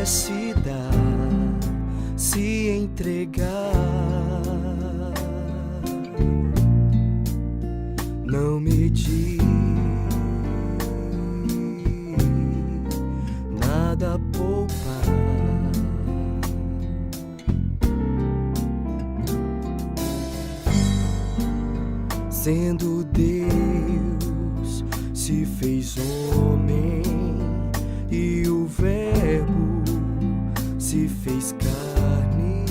Se dar, se entregar, não medir, nada poupar, sendo Deus se fez homem e o Verbo se fez carne.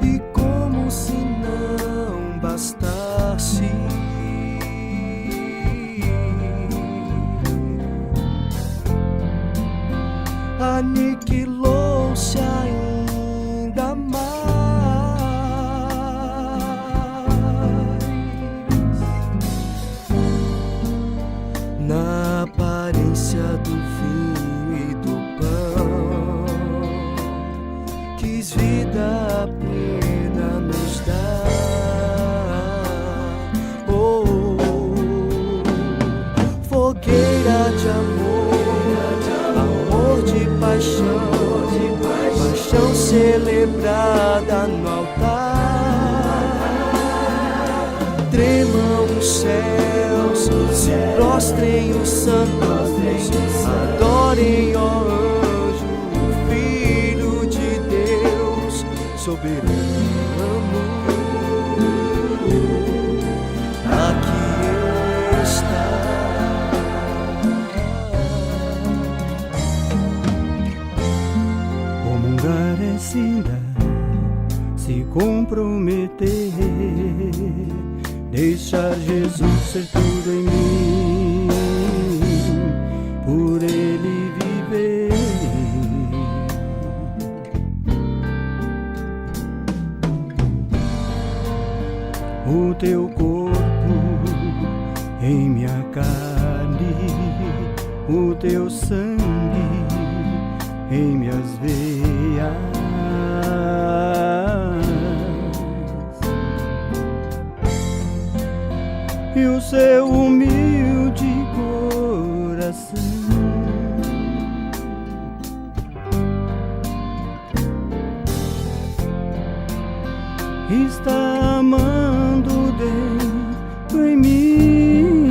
E como se não bastasse, aniquilou-se ainda mais. Na aparência do vinho e do pão, quis vida plena nos dar. Oh, fogueira de amor, amor de paixão, paixão celebrada no altar. Tremam os céus, se prostrem os santos, adorem, ó anjo, o Filho de Deus, soberano. Aqui está. Comungar é sim dar, se comprometer, deixar Jesus ser tudo em mim, por Ele viver. O teu corpo em minha carne, o teu sangue em minhas veias. E o seu humilde coração está amando dentro em mim,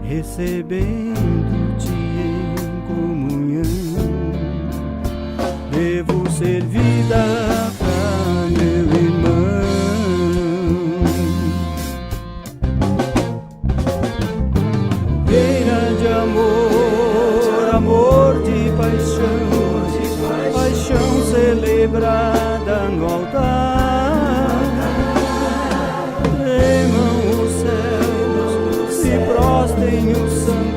recebendo-te em comunhão. Devo ser vida pra meu irmão. Fogueira de amor, amor de paixão, paixão celebrada no altar. Tremam os céus, se prostrem os santos,